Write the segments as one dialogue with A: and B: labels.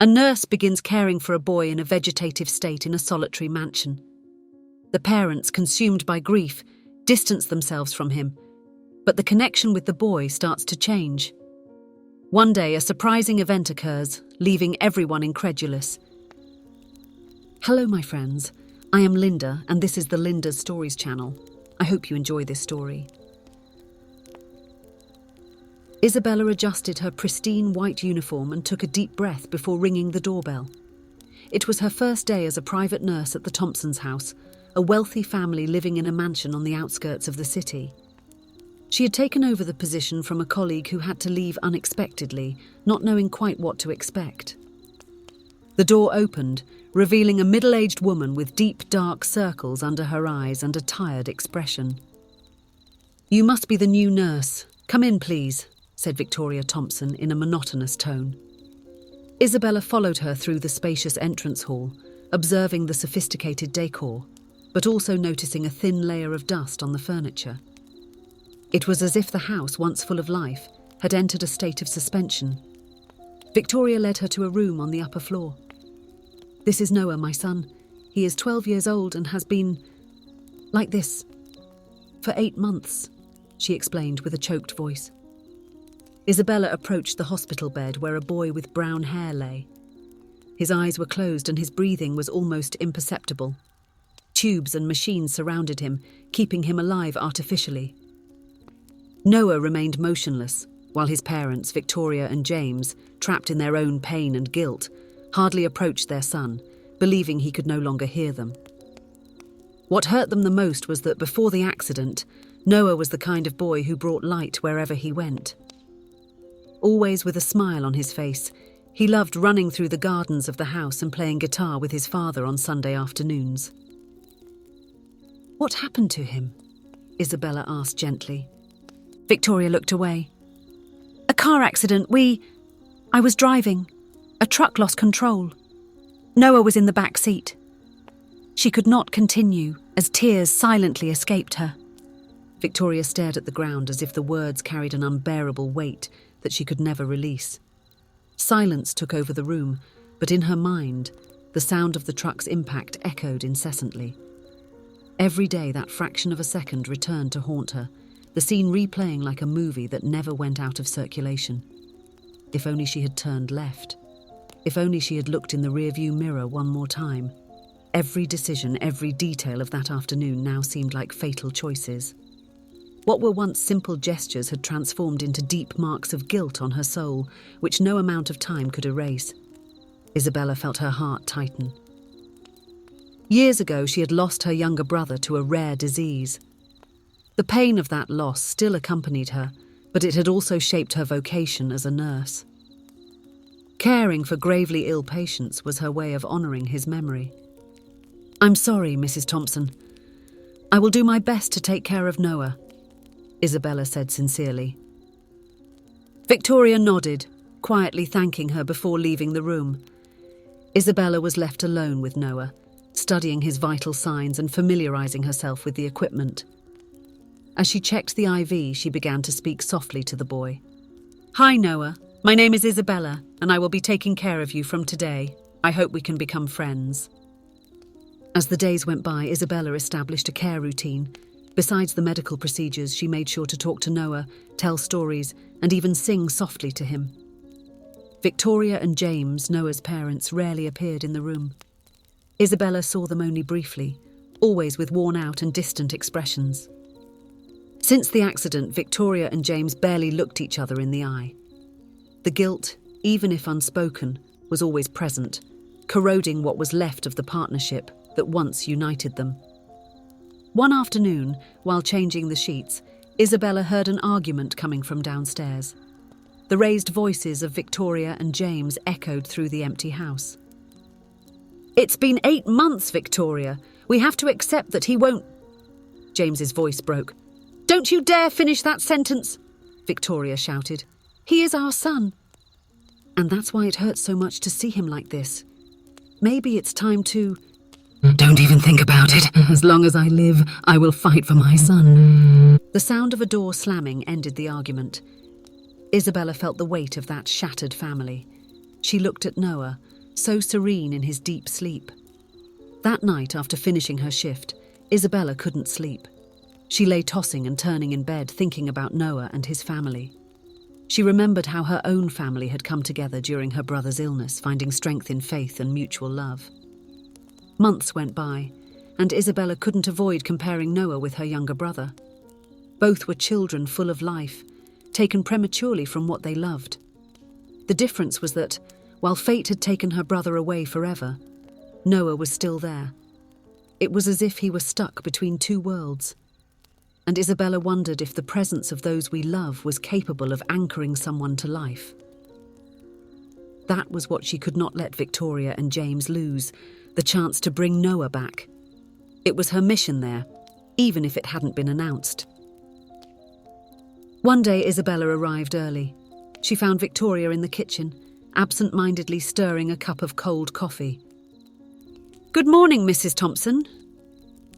A: A nurse begins caring for a boy in a vegetative state in a solitary mansion. The parents, consumed by grief, distance themselves from him, but the connection with the boy starts to change. One day, a surprising event occurs, leaving everyone incredulous. Hello, my friends. I am Linda, and this is the Linda's Stories channel. I hope you enjoy this story. Isabella adjusted her pristine white uniform and took a deep breath before ringing the doorbell. It was her first day as a private nurse at the Thompsons' house, a wealthy family living in a mansion on the outskirts of the city. She had taken over the position from a colleague who had to leave unexpectedly, not knowing quite what to expect. The door opened, revealing a middle-aged woman with deep, dark circles under her eyes and a tired expression. "You must be the new nurse. Come in, please," said Victoria Thompson in a monotonous tone. Isabella followed her through the spacious entrance hall, observing the sophisticated decor, but also noticing a thin layer of dust on the furniture. It was as if the house, once full of life, had entered a state of suspension. Victoria led her to a room on the upper floor. "This is Noah, my son. He is 12 years old and has been like this for 8 months, she explained with a choked voice. Isabella approached the hospital bed where a boy with brown hair lay. His eyes were closed and his breathing was almost imperceptible. Tubes and machines surrounded him, keeping him alive artificially. Noah remained motionless, while his parents, Victoria and James, trapped in their own pain and guilt, hardly approached their son, believing he could no longer hear them. What hurt them the most was that before the accident, Noah was the kind of boy who brought light wherever he went. Always with a smile on his face, he loved running through the gardens of the house and playing guitar with his father on Sunday afternoons. "What happened to him?" Isabella asked gently. Victoria looked away. "A car accident. I was driving. A truck lost control. Noah was in the back seat." She could not continue, as tears silently escaped her. Victoria stared at the ground as if the words carried an unbearable weight that she could never release. Silence took over the room, but in her mind, the sound of the truck's impact echoed incessantly. Every day that fraction of a second returned to haunt her, the scene replaying like a movie that never went out of circulation. If only she had turned left. If only she had looked in the rearview mirror one more time. Every decision, every detail of that afternoon now seemed like fatal choices. What were once simple gestures had transformed into deep marks of guilt on her soul, which no amount of time could erase. Isabella felt her heart tighten. Years ago, she had lost her younger brother to a rare disease. The pain of that loss still accompanied her, but it had also shaped her vocation as a nurse. Caring for gravely ill patients was her way of honouring his memory. "I'm sorry, Mrs. Thompson. I will do my best to take care of Noah," Isabella said sincerely. Victoria nodded, quietly thanking her before leaving the room. Isabella was left alone with Noah, studying his vital signs and familiarising herself with the equipment. As she checked the IV, she began to speak softly to the boy. "Hi, Noah. My name is Isabella, and I will be taking care of you from today. I hope we can become friends." As the days went by, Isabella established a care routine. Besides the medical procedures, she made sure to talk to Noah, tell stories, and even sing softly to him. Victoria and James, Noah's parents, rarely appeared in the room. Isabella saw them only briefly, always with worn-out and distant expressions. Since the accident, Victoria and James barely looked each other in the eye. The guilt, even if unspoken, was always present, corroding what was left of the partnership that once united them. One afternoon, while changing the sheets, Isabella heard an argument coming from downstairs. The raised voices of Victoria and James echoed through the empty house. "It's been 8 months, Victoria. We have to accept that he won't..." James's voice broke. "Don't you dare finish that sentence!" Victoria shouted. "He is our son. And that's why it hurts so much to see him like this. Maybe it's time to..." "Don't even think about it. As long as I live, I will fight for my son." The sound of a door slamming ended the argument. Isabella felt the weight of that shattered family. She looked at Noah, so serene in his deep sleep. That night, after finishing her shift, Isabella couldn't sleep. She lay tossing and turning in bed, thinking about Noah and his family. She remembered how her own family had come together during her brother's illness, finding strength in faith and mutual love. Months went by, and Isabella couldn't avoid comparing Noah with her younger brother. Both were children full of life, taken prematurely from what they loved. The difference was that, while fate had taken her brother away forever, Noah was still there. It was as if he were stuck between two worlds. And Isabella wondered if the presence of those we love was capable of anchoring someone to life. That was what she could not let Victoria and James lose, the chance to bring Noah back. It was her mission there, even if it hadn't been announced. One day Isabella arrived early. She found Victoria in the kitchen, absent-mindedly stirring a cup of cold coffee. "Good morning, Mrs. Thompson.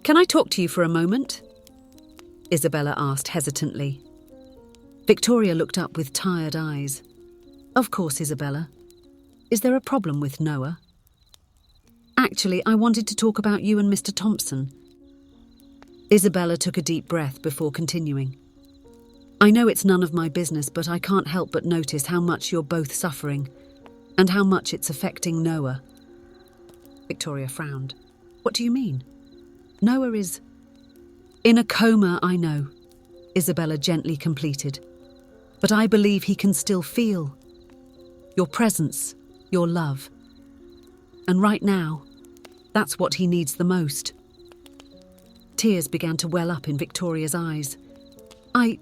A: Can I talk to you for a moment?" Isabella asked hesitantly. Victoria looked up with tired eyes. "Of course, Isabella. Is there a problem with Noah?" "Actually, I wanted to talk about you and Mr. Thompson." Isabella took a deep breath before continuing. "I know it's none of my business, but I can't help but notice how much you're both suffering, and how much it's affecting Noah." Victoria frowned. "What do you mean?" "Noah is in a coma, I know," Isabella gently completed. "But I believe he can still feel your presence, your love. And right now, that's what he needs the most." Tears began to well up in Victoria's eyes. I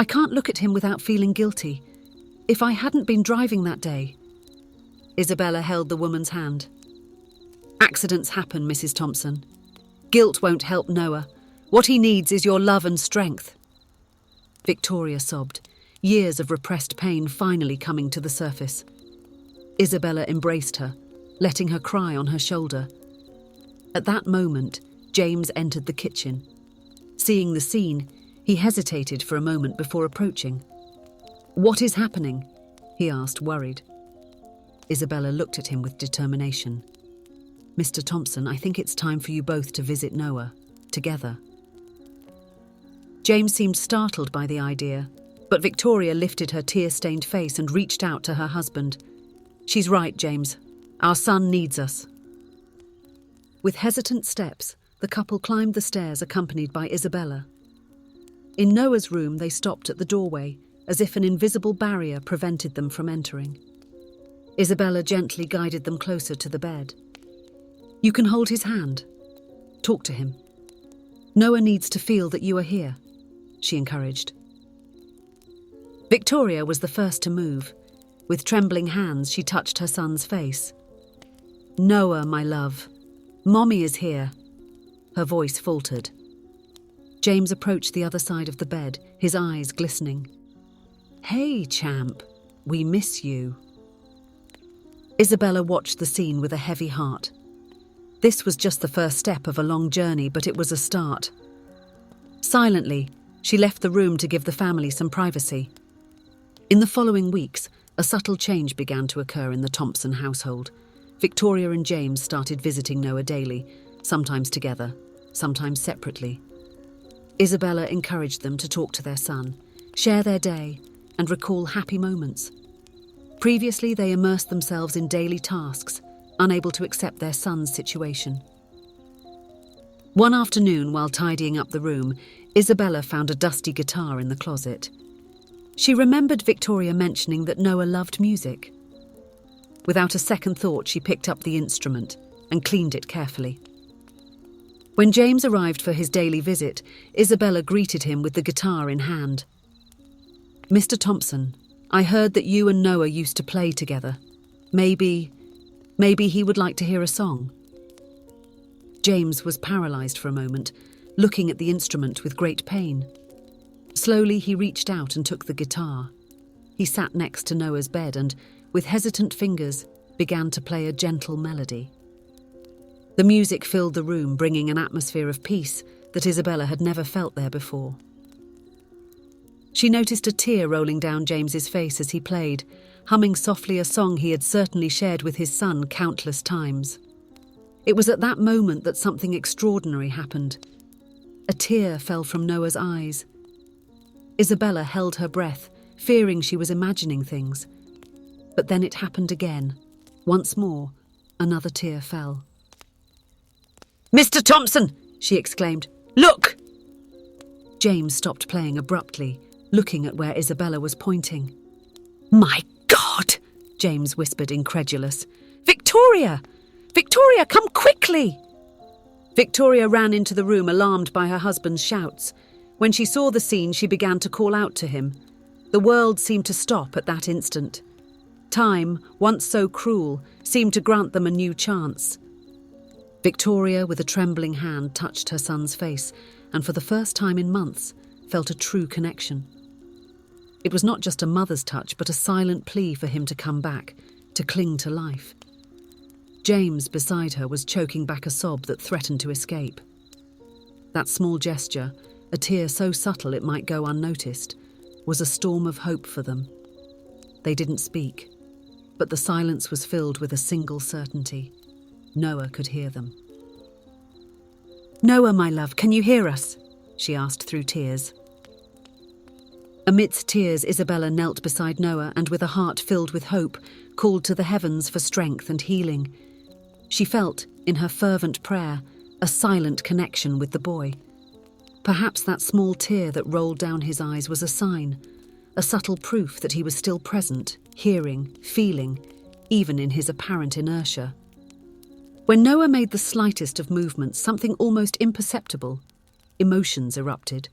A: can't look at him without feeling guilty. If I hadn't been driving that day..." Isabella held the woman's hand. "Accidents happen, Mrs. Thompson. Guilt won't help Noah. What he needs is your love and strength." Victoria sobbed, years of repressed pain finally coming to the surface. Isabella embraced her, letting her cry on her shoulder. At that moment, James entered the kitchen. Seeing the scene, he hesitated for a moment before approaching. "What is happening?" he asked, worried. Isabella looked at him with determination. "Mr. Thompson, I think it's time for you both to visit Noah, together." James seemed startled by the idea, but Victoria lifted her tear-stained face and reached out to her husband. "She's right, James. Our son needs us." With hesitant steps, the couple climbed the stairs accompanied by Isabella. In Noah's room, they stopped at the doorway, as if an invisible barrier prevented them from entering. Isabella gently guided them closer to the bed. "You can hold his hand. Talk to him. Noah needs to feel that you are here," she encouraged. Victoria was the first to move. With trembling hands, she touched her son's face. "Noah, my love, Mommy is here." Her voice faltered. James approached the other side of the bed, his eyes glistening. "Hey, champ, we miss you." Isabella watched the scene with a heavy heart. This was just the first step of a long journey, but it was a start. Silently, she left the room to give the family some privacy. In the following weeks, a subtle change began to occur in the Thompson household. Victoria and James started visiting Noah daily, sometimes together, sometimes separately. Isabella encouraged them to talk to their son, share their day, and recall happy moments. Previously, they immersed themselves in daily tasks, unable to accept their son's situation. One afternoon, while tidying up the room, Isabella found a dusty guitar in the closet. She remembered Victoria mentioning that Noah loved music. Without a second thought, she picked up the instrument and cleaned it carefully. When James arrived for his daily visit, Isabella greeted him with the guitar in hand. "Mr. Thompson, I heard that you and Noah used to play together. Maybe he would like to hear a song." James was paralyzed for a moment, looking at the instrument with great pain. Slowly, he reached out and took the guitar. He sat next to Noah's bed and, with hesitant fingers, began to play a gentle melody. The music filled the room, bringing an atmosphere of peace that Isabella had never felt there before. She noticed a tear rolling down James's face as he played, humming softly a song he had certainly shared with his son countless times. It was at that moment that something extraordinary happened. A tear fell from Noah's eyes. Isabella held her breath, fearing she was imagining things. But then it happened again. Once more, another tear fell. "Mr. Thompson!" she exclaimed. "Look!" James stopped playing abruptly, looking at where Isabella was pointing. "My God!" James whispered, incredulous. "Victoria! Victoria, come quickly!" Victoria ran into the room, alarmed by her husband's shouts. When she saw the scene, she began to call out to him. The world seemed to stop at that instant. Time, once so cruel, seemed to grant them a new chance. Victoria, with a trembling hand, touched her son's face, and for the first time in months, felt a true connection. It was not just a mother's touch, but a silent plea for him to come back, to cling to life. James, beside her, was choking back a sob that threatened to escape. That small gesture, a tear so subtle it might go unnoticed, was a storm of hope for them. They didn't speak, but the silence was filled with a single certainty. Noah could hear them. "Noah, my love, can you hear us?" she asked through tears. Amidst tears, Isabella knelt beside Noah and, with a heart filled with hope, called to the heavens for strength and healing. She felt, in her fervent prayer, a silent connection with the boy. Perhaps that small tear that rolled down his eyes was a sign, a subtle proof that he was still present, hearing, feeling, even in his apparent inertia. When Noah made the slightest of movements, something almost imperceptible, emotions erupted.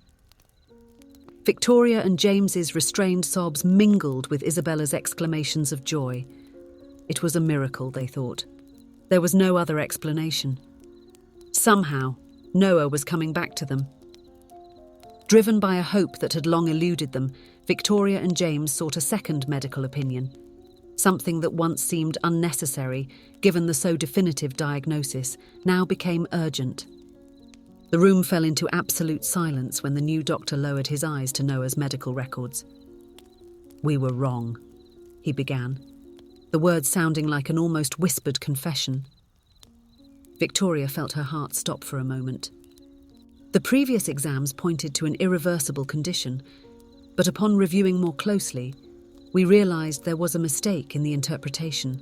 A: Victoria and James's restrained sobs mingled with Isabella's exclamations of joy. It was a miracle, they thought. There was no other explanation. Somehow, Noah was coming back to them. Driven by a hope that had long eluded them, Victoria and James sought a second medical opinion. Something that once seemed unnecessary, given the so definitive diagnosis, now became urgent. The room fell into absolute silence when the new doctor lowered his eyes to Noah's medical records. "We were wrong," he began, the words sounding like an almost whispered confession. Victoria felt her heart stop for a moment. The previous exams pointed to an irreversible condition, but upon reviewing more closely, we realised there was a mistake in the interpretation.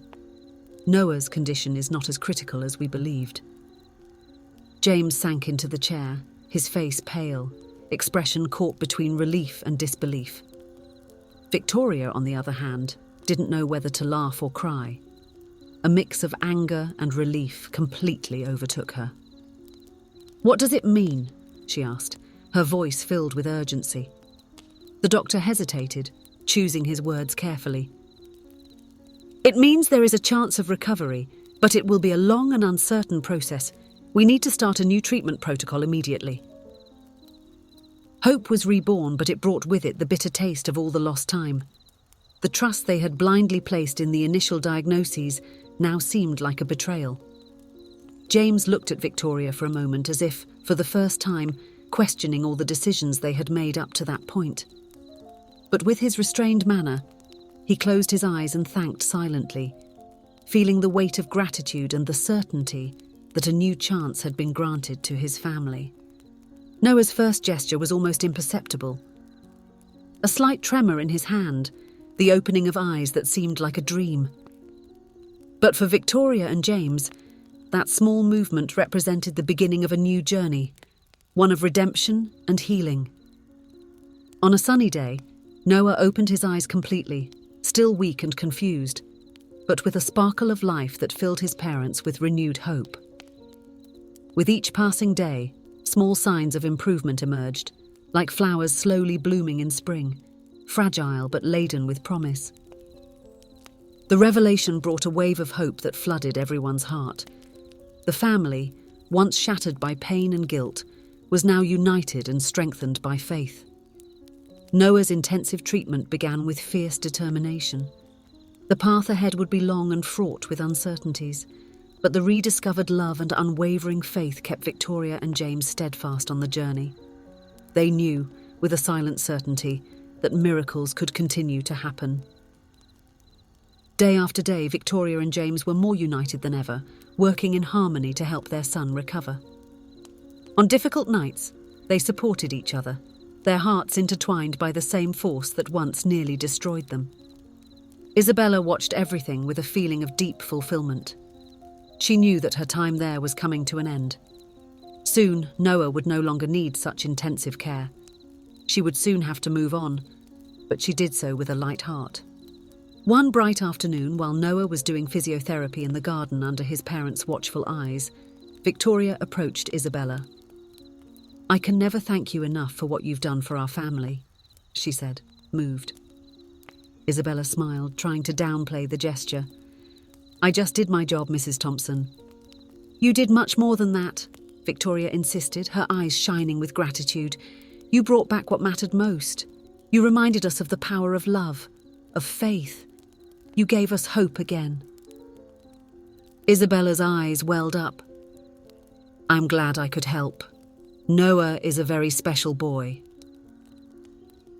A: Noah's condition is not as critical as we believed. James sank into the chair, his face pale, expression caught between relief and disbelief. Victoria, on the other hand, didn't know whether to laugh or cry. A mix of anger and relief completely overtook her. "What does it mean?" she asked, her voice filled with urgency. The doctor hesitated, choosing his words carefully. "It means there is a chance of recovery, but it will be a long and uncertain process. We need to start a new treatment protocol immediately." Hope was reborn, but it brought with it the bitter taste of all the lost time. The trust they had blindly placed in the initial diagnoses now seemed like a betrayal. James looked at Victoria for a moment as if, for the first time, questioning all the decisions they had made up to that point. But with his restrained manner, he closed his eyes and thanked silently, feeling the weight of gratitude and the certainty that a new chance had been granted to his family. Noah's first gesture was almost imperceptible. A slight tremor in his hand, the opening of eyes that seemed like a dream. But for Victoria and James, that small movement represented the beginning of a new journey, one of redemption and healing. On a sunny day, Noah opened his eyes completely, still weak and confused, but with a sparkle of life that filled his parents with renewed hope. With each passing day, small signs of improvement emerged, like flowers slowly blooming in spring, fragile but laden with promise. The revelation brought a wave of hope that flooded everyone's heart. The family, once shattered by pain and guilt, was now united and strengthened by faith. Noah's intensive treatment began with fierce determination. The path ahead would be long and fraught with uncertainties, but the rediscovered love and unwavering faith kept Victoria and James steadfast on the journey. They knew, with a silent certainty, that miracles could continue to happen. Day after day, Victoria and James were more united than ever, working in harmony to help their son recover. On difficult nights, they supported each other, their hearts intertwined by the same force that once nearly destroyed them. Isabella watched everything with a feeling of deep fulfillment. She knew that her time there was coming to an end. Soon, Noah would no longer need such intensive care. She would soon have to move on, but she did so with a light heart. One bright afternoon, while Noah was doing physiotherapy in the garden under his parents' watchful eyes, Victoria approached Isabella. "I can never thank you enough for what you've done for our family," she said, moved. Isabella smiled, trying to downplay the gesture. "I just did my job, Mrs. Thompson." "You did much more than that," Victoria insisted, her eyes shining with gratitude. "You brought back what mattered most. You reminded us of the power of love, of faith. You gave us hope again." Isabella's eyes welled up. "I'm glad I could help. Noah is a very special boy."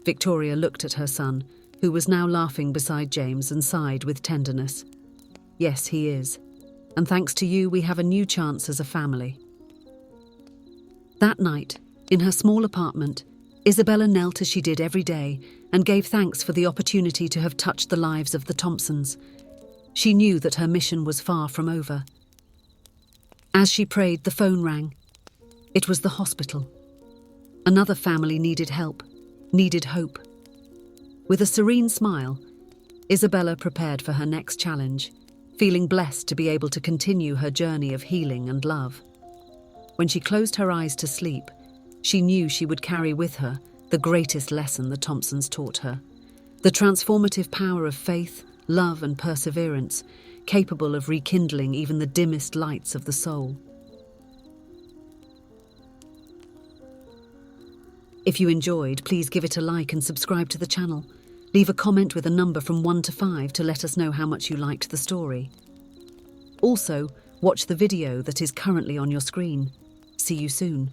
A: Victoria looked at her son, who was now laughing beside James, and sighed with tenderness. "Yes, he is. And thanks to you, we have a new chance as a family." That night, in her small apartment, Isabella knelt as she did every day and gave thanks for the opportunity to have touched the lives of the Thompsons. She knew that her mission was far from over. As she prayed, the phone rang. It was the hospital. Another family needed help, needed hope. With a serene smile, Isabella prepared for her next challenge, feeling blessed to be able to continue her journey of healing and love. When she closed her eyes to sleep, she knew she would carry with her the greatest lesson the Thompsons taught her, the transformative power of faith, love and perseverance, capable of rekindling even the dimmest lights of the soul. If you enjoyed, please give it a like and subscribe to the channel. Leave a comment with a number from 1 to 5 to let us know how much you liked the story. Also, watch the video that is currently on your screen. See you soon.